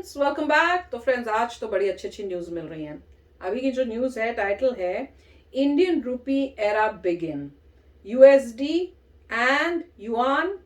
Friends, welcome back. तो friends, आज तो बड़ी अच्छी अच्छी न्यूज मिल रही हैं। अभी की जो न्यूज है, टाइटल है Indian rupee era begin, USD and yuan.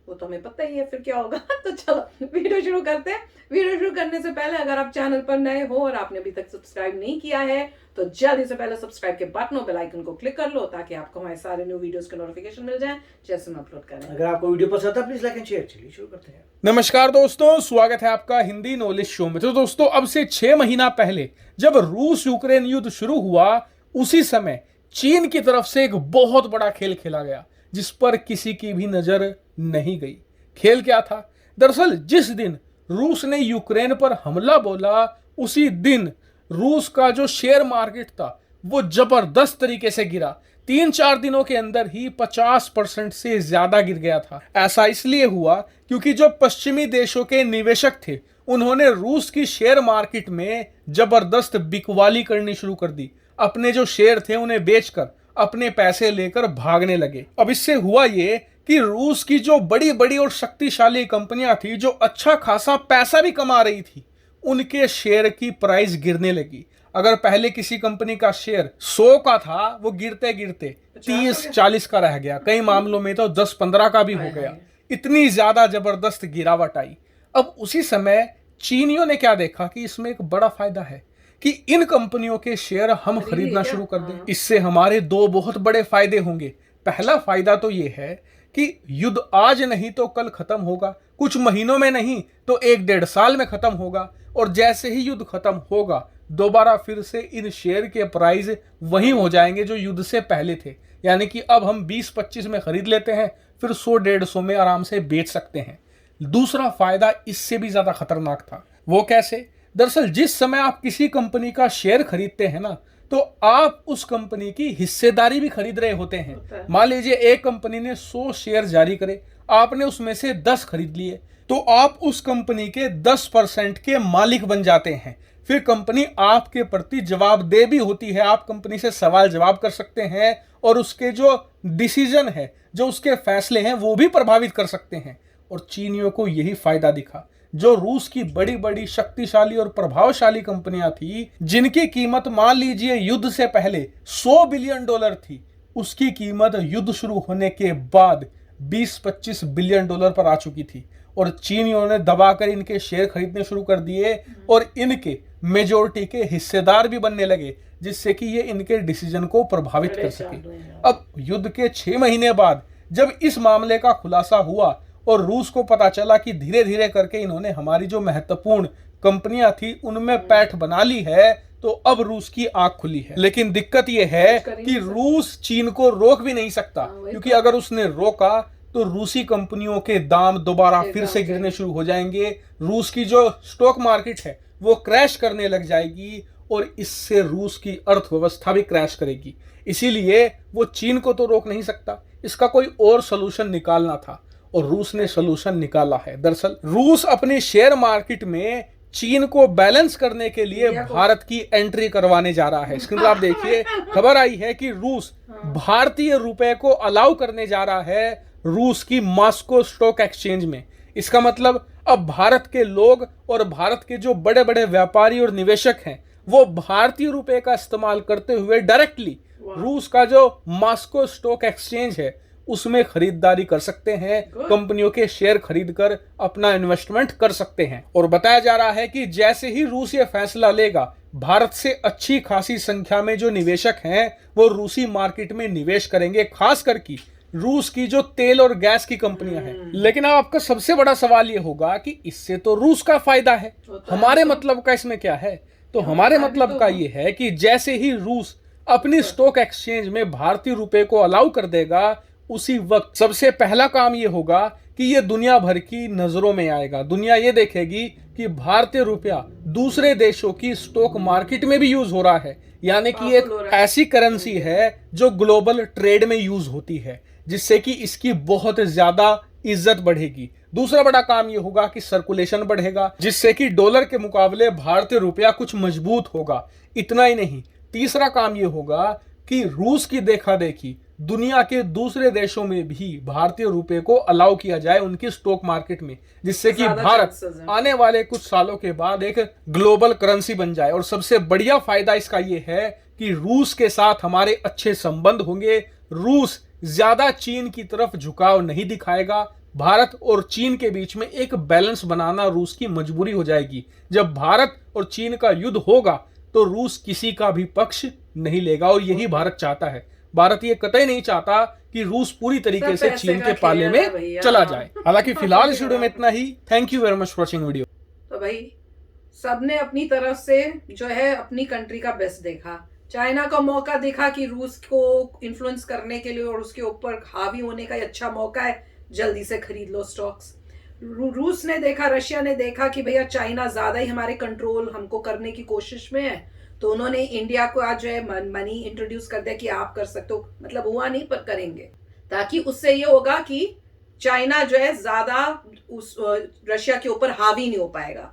वो तो हमें पता ही है फिर क्या होगा। तो चलो वीडियो शुरू करते हैं। वीडियो शुरू करने से पहले अगर आप चैनल पर नए हो और आपने अभी तक सब्सक्राइब नहीं किया है तो जल्दी से पहले सब्सक्राइब के बटन और बेल आइकन को क्लिक कर लो ताकि आपको हमारे सारे न्यू वीडियोस के नोटिफिकेशन मिल जाएं जैसे हम अपलोड करें। अगर आपको वीडियो पसंद आता है प्लीज लाइक एंड शेयर। चलिए शुरू करते हैं। नमस्कार दोस्तों, स्वागत है आपका हिंदी नॉलेज शो में। तो दोस्तों, अब से 6 महीना पहले जब रूस यूक्रेन युद्ध शुरू हुआ, उसी समय चीन की तरफ से एक बहुत बड़ा खेल खेला गया जिस पर किसी की भी नजर नहीं गई। खेल क्या था? दरअसल जिस दिन रूस ने यूक्रेन पर हमला बोला, उसी दिन रूस का जो शेयर मार्केट था वो जबरदस्त तरीके से गिरा। 3-4 दिनों के अंदर ही 50% से ज्यादा गिर गया था। ऐसा इसलिए हुआ क्योंकि जो पश्चिमी देशों के निवेशक थे उन्होंने रूस की शेयर मार्केट में जबरदस्त बिकवाली करनी शुरू कर दी। अपने जो शेयर थे उन्हें बेचकर अपने पैसे लेकर भागने लगे। अब इससे हुआ ये कि रूस की जो बड़ी बड़ी और शक्तिशाली कंपनियां थी, जो अच्छा खासा पैसा भी कमा रही थी, उनके शेयर की प्राइस गिरने लगी। अगर पहले किसी कंपनी का शेयर 100 का था, वो गिरते गिरते 30-40 का रह गया। कई मामलों में तो 10-15 का भी हो गया। इतनी ज्यादा जबरदस्त गिरावट आई। अब उसी समय चीनियों ने क्या देखा कि इसमें एक बड़ा फायदा है कि इन कंपनियों के शेयर हम खरीदना शुरू कर दें। इससे हमारे दो बहुत बड़े फायदे होंगे। पहला फायदा तो ये है कि युद्ध आज नहीं तो कल खत्म होगा, कुछ महीनों में नहीं तो 1-1.5 साल में खत्म होगा। और जैसे ही युद्ध खत्म होगा, दोबारा फिर से इन शेयर के प्राइस वही हो जाएंगे जो युद्ध से पहले थे। यानी कि अब हम 20-25 में खरीद लेते हैं, फिर 100-150 में आराम से बेच सकते हैं। दूसरा फायदा इससे भी ज्यादा खतरनाक था। वो कैसे? दरअसल जिस समय आप किसी कंपनी का शेयर खरीदते हैं ना, तो आप उस कंपनी की हिस्सेदारी भी खरीद रहे होते हैं। मान लीजिए एक कंपनी ने 100 शेयर जारी करे, आपने उसमें से 10 खरीद लिए, तो आप उस कंपनी के 10% के मालिक बन जाते हैं। फिर कंपनी आपके प्रति जवाबदेह भी होती है। आप कंपनी से सवाल जवाब कर सकते हैं और उसके जो डिसीजन है, जो उसके फैसले हैं, वो भी प्रभावित कर सकते हैं। और चीनियों को यही फायदा दिखा। जो रूस की बड़ी बड़ी शक्तिशाली और प्रभावशाली कंपनियां थी, जिनकी कीमत मान लीजिए युद्ध से पहले $100 बिलियन थी, उसकी कीमत युद्ध शुरू होने के बाद $20-25 बिलियन पर आ चुकी थी। और चीनियों ने दबाकर इनके शेयर खरीदने शुरू कर दिए और इनके मेजोरिटी के हिस्सेदार भी बनने लगे, जिससे कि ये इनके डिसीजन को प्रभावित कर सके। अब युद्ध के 6 महीने बाद जब इस मामले का खुलासा हुआ और रूस को पता चला कि धीरे धीरे करके इन्होंने हमारी जो महत्वपूर्ण कंपनियां थी उनमें पैठ बना ली है, तो अब रूस की आंख खुली है। लेकिन दिक्कत यह है कि रूस चीन को रोक भी नहीं सकता, क्योंकि अगर उसने रोका तो रूसी कंपनियों के दाम दोबारा फिर से गिरने शुरू हो जाएंगे। रूस की जो स्टॉक मार्केट है वो क्रैश करने लग जाएगी और इससे रूस की अर्थव्यवस्था भी क्रैश करेगी। इसीलिए वो चीन को तो रोक नहीं सकता, इसका कोई और सोल्यूशन निकालना था और रूस ने सोल्यूशन निकाला है। दरअसल रूस अपने शेयर मार्केट में चीन को बैलेंस करने के लिए भारत की एंट्री करवाने जा रहा है। स्क्रीन पर आप देखिए, खबर आई है कि रूस भारतीय रुपए को अलाउ करने जा रहा है रूस की मॉस्को स्टॉक एक्सचेंज में। इसका मतलब अब भारत के लोग और भारत के जो बड़े बड़े व्यापारी और निवेशक हैं, वो भारतीय रुपए का इस्तेमाल करते हुए डायरेक्टली रूस का जो मॉस्को स्टॉक एक्सचेंज है उसमें खरीदारी कर सकते हैं, कंपनियों के शेयर खरीदकर अपना इन्वेस्टमेंट कर सकते हैं। और बताया जा रहा है कि जैसे ही रूस ये फैसला लेगा, भारत से अच्छी खासी संख्या में जो निवेशक हैं वो रूसी मार्केट में निवेश करेंगे, खास करके रूस की जो तेल और गैस की कंपनियां हैं। लेकिन अब आपका सबसे बड़ा सवाल ये होगा कि इससे तो रूस का फायदा है, हमारे मतलब का इसमें क्या है? तो हमारे मतलब का ये है कि जैसे ही रूस अपनी स्टॉक एक्सचेंज में भारतीय रुपए को अलाउ कर देगा, उसी वक्त सबसे पहला काम ये होगा कि ये दुनिया भर की नजरों में आएगा। दुनिया ये देखेगी कि भारतीय रुपया दूसरे देशों की स्टॉक मार्केट में भी यूज हो रहा है। यानी कि एक ऐसी करेंसी है जो ग्लोबल ट्रेड में यूज होती है, जिससे कि इसकी बहुत ज्यादा इज्जत बढ़ेगी। दूसरा बड़ा काम यह होगा कि सर्कुलेशन बढ़ेगा, जिससे कि डॉलर के मुकाबले भारतीय रुपया कुछ मजबूत होगा। इतना ही नहीं, तीसरा काम यह होगा कि रूस की देखा देखी दुनिया के दूसरे देशों में भी भारतीय रुपए को अलाउ किया जाए उनकी स्टॉक मार्केट में, जिससे कि ज्यादा भारत chances हैं। आने वाले कुछ सालों के बाद एक ग्लोबल करेंसी बन जाए। और सबसे बढ़िया फायदा इसका ये है कि रूस के साथ हमारे अच्छे संबंध होंगे। रूस ज्यादा चीन की तरफ झुकाव नहीं दिखाएगा। भारत और चीन के बीच में एक बैलेंस बनाना रूस की मजबूरी हो जाएगी। जब भारत और चीन का युद्ध होगा तो रूस किसी का भी पक्ष नहीं लेगा, और यही भारत चाहता है। भारत ये कतई नहीं चाहता कि रूस पूरी तरीके से चीन के पाले में चला जाए। हालांकि फिलहाल इस वीडियो में इतना ही। Thank you very much for watching video. तो भाई सबने अपनी तरफ से जो है अपनी कंट्री का बेस्ट देखा। चाइना का मौका देखा कि रूस को इन्फ्लुएंस करने के लिए और उसके ऊपर हावी होने का अच्छा मौका है, जल्दी से खरीद लो स्टॉक्स। रूस ने देखा, रशिया ने देखा कि भैया चाइना ज्यादा ही हमारे कंट्रोल हमको करने की कोशिश में है, तो उन्होंने इंडिया को आज जो है मनी इंट्रोड्यूस कर दिया कि आप कर सकते हो। मतलब हुआ नहीं पर करेंगे, ताकि उससे ये होगा कि चाइना जो है ज्यादा उस रशिया के ऊपर हावी नहीं हो पाएगा।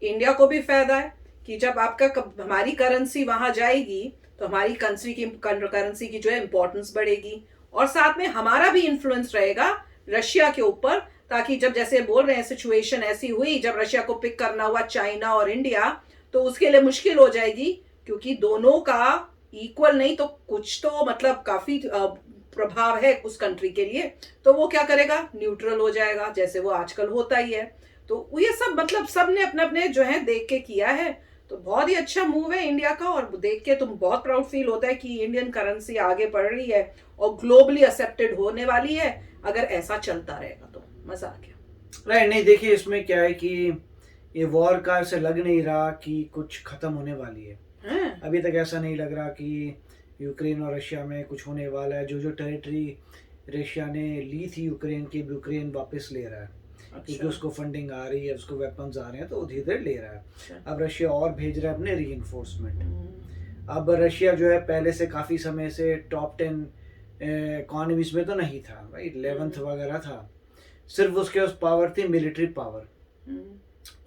इंडिया को भी फायदा है कि जब आपका हमारी करेंसी वहां जाएगी तो हमारी करेंसी की जो है इंपॉर्टेंस बढ़ेगी, और साथ में हमारा भी इन्फ्लुएंस रहेगा रशिया के ऊपर, ताकि जब जैसे बोल रहे हैं सिचुएशन ऐसी हुई जब रशिया को पिक करना हुआ चाइना और इंडिया, तो उसके लिए मुश्किल हो जाएगी, क्योंकि दोनों का इक्वल नहीं तो कुछ तो मतलब काफी प्रभाव है उस कंट्री के लिए, तो वो क्या करेगा, न्यूट्रल हो जाएगा, जैसे वो आजकल होता ही है। तो ये सब मतलब सब ने अपने अपने जो है देख के किया है, तो बहुत ही अच्छा मूव है इंडिया का, और देख के तुम बहुत प्राउड फील होता है कि इंडियन करेंसी आगे बढ़ रही है और ग्लोबली एक्सेप्टेड होने वाली है। अगर ऐसा चलता रहेगा तो मजा आ गया। राइट। नहीं देखिए, इसमें क्या है कि ये वॉर का से लग नहीं रहा कि कुछ खत्म होने वाली है। अभी तक ऐसा नहीं लग रहा कि यूक्रेन और रशिया में कुछ होने वाला है। जो टेरिटरी रशिया ने ली थी यूक्रेन की, यूक्रेन वापस ले रहा है। क्योंकि उसको फंडिंग आ रही है, उसको वेपन्स आ रहे हैं, तो वो धीरे ले रहा है। अब रशिया और भेज रहा है अपने रीइंफोर्समेंट। अब रशिया जो है पहले से काफ़ी समय से टॉप 10 इकोनॉमीज में तो नहीं था, राइट, 11th वगैरह था। सिर्फ उसके पास पावर थी, मिलिट्री पावर।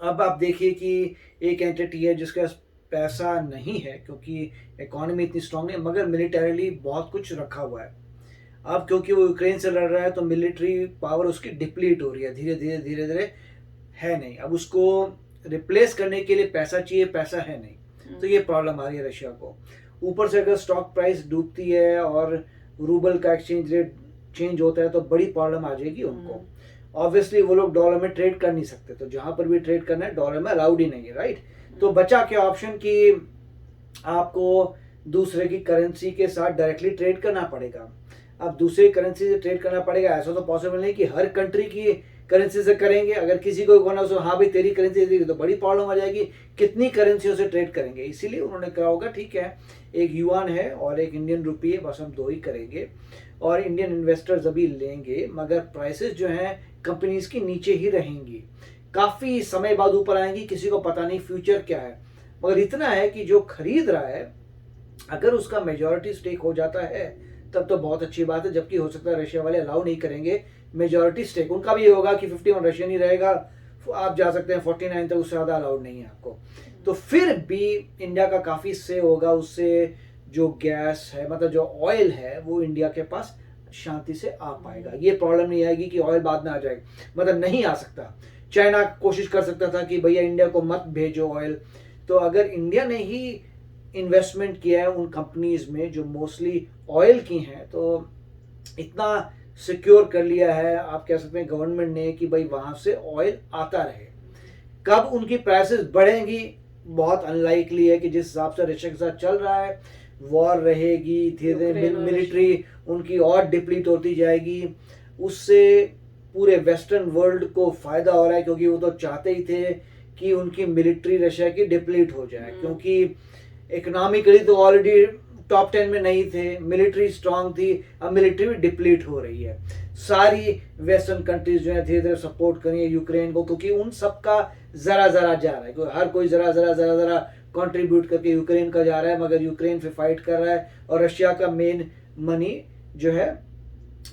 अब आप देखिए कि एक एंटिटी है जिसके पास पैसा नहीं है, क्योंकि इकोनॉमी इतनी स्ट्रांग है, मगर मिलिटरीली बहुत कुछ रखा हुआ है। अब क्योंकि वो यूक्रेन से लड़ रहा है तो मिलिट्री पावर उसकी डिप्लीट हो रही है धीरे धीरे है नहीं। अब उसको रिप्लेस करने के लिए पैसा चाहिए, पैसा है नहीं, तो ये प्रॉब्लम आ रही है रशिया को। ऊपर से अगर स्टॉक प्राइस डूबती है और रूबल का एक्सचेंज रेट चेंज होता है तो बड़ी प्रॉब्लम आ जाएगी उनको। ऑब्वियसली वो लोग डॉलर में ट्रेड कर नहीं सकते, तो जहां पर भी ट्रेड करना है डॉलर में अलाउड ही नहीं है, राइट। तो बचा क्या ऑप्शन कि आपको दूसरे की करेंसी के साथ डायरेक्टली ट्रेड करना पड़ेगा। अब दूसरी करेंसी से ट्रेड करना पड़ेगा, ऐसा तो पॉसिबल नहीं कि हर कंट्री की करेंसी से करेंगे। अगर किसी को कहना हो हाँ भाई तेरी करेंसी देगी, तो बड़ी प्रॉब्लम आ जाएगी, कितनी करेंसियों से ट्रेड करेंगे। इसीलिए उन्होंने कहा होगा ठीक है, एक युआन है और एक इंडियन रुपी है, बस हम दो ही करेंगे, और इंडियन इन्वेस्टर्स अभी लेंगे, मगर प्राइसेस जो हैं कंपनीज की नीचे ही रहेंगी। काफ़ी समय बाद ऊपर आएंगी, किसी को पता नहीं फ्यूचर क्या है, मगर इतना है कि जो खरीद रहा है अगर उसका मेजॉरिटी स्टेक हो जाता है तब तो बहुत अच्छी बात है। जबकि हो सकता है रशिया वाले अलाउ नहीं करेंगे मेजॉरिटी स्टेक, उनका भी ये होगा कि 51 रशियन ही रहेगा, आप जा सकते हैं 49 तक, उससे ज़्यादा अलाउड नहीं है आपको। तो फिर भी इंडिया का काफ़ी से होगा, उससे जो गैस है मतलब जो ऑयल है वो इंडिया के पास शांति से आ पाएगा। ये प्रॉब्लम नहीं आएगी कि ऑयल बाद में आ जाएगा, मतलब नहीं आ सकता। चाइना कोशिश कर सकता था कि भैया इंडिया को मत भेजो ऑयल, तो अगर इंडिया ने ही इन्वेस्टमेंट किया है उन कंपनीज में जो मोस्टली ऑयल की हैं, तो इतना सिक्योर कर लिया है आप कह सकते हैं गवर्नमेंट ने कि भाई वहां से ऑयल आता रहे। कब उनकी प्राइसेस बढ़ेंगी बहुत अनलाइकली है, कि जिस हिसाब से रशिया के साथ चल रहा है, वॉर रहेगी, धीरे धीरे मिलिट्री उनकी और डिप्लीट होती जाएगी, उससे पूरे वेस्टर्न वर्ल्ड को फायदा हो रहा है, क्योंकि वो तो चाहते ही थे कि उनकी मिलिट्री रशिया की डिप्लीट हो जाए, क्योंकि इकोनॉमिकली तो ऑलरेडी टॉप 10 में नहीं थे, मिलिट्री स्ट्रांग थी, अब मिलिट्री भी डिप्लीट हो रही है। सारी वेस्टर्न कंट्रीज जो है धीरे धीरे सपोर्ट करेंगे यूक्रेन को, क्योंकि उन सबका जरा जरा जा रहा है, क्योंकि हर कोई जरा जरा कंट्रीब्यूट करके यूक्रेन का जा रहा है, मगर यूक्रेन पे फाइट कर रहा है और रशिया का मेन मनी जो है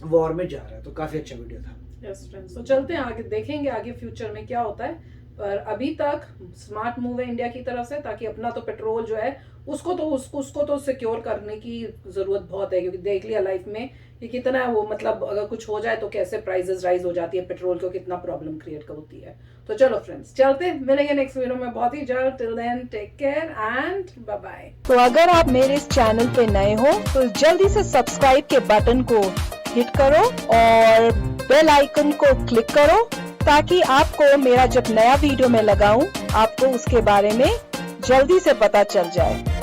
वॉर में जा रहा है। तो काफी अच्छा वीडियो था। यस फ्रेंड्स, तो चलते हैं आगे, देखेंगे आगे फ्यूचर में क्या होता है। पर अभी तक स्मार्ट मूव है इंडिया की तरफ से, ताकि अपना तो पेट्रोल जो है उसको तो सिक्योर करने की जरूरत बहुत है, क्योंकि देख लिया लाइफ में कि कितना वो मतलब अगर कुछ हो जाए तो कैसे प्राइसेस राइज हो जाती है पेट्रोल को, कितना प्रॉब्लम क्रिएट होती है। तो चलो फ्रेंड्स चलते मिलेंगे नेक्स्ट वीडियो में बहुत ही जल्द। Till then take care and bye bye. तो अगर आप मेरे इस चैनल पे नए हो तो जल्दी से सब्सक्राइब के बटन को हिट करो और बेल आइकन को क्लिक करो, ताकि आपको मेरा जब नया वीडियो मैं लगाऊं आपको उसके बारे में जल्दी से पता चल जाए।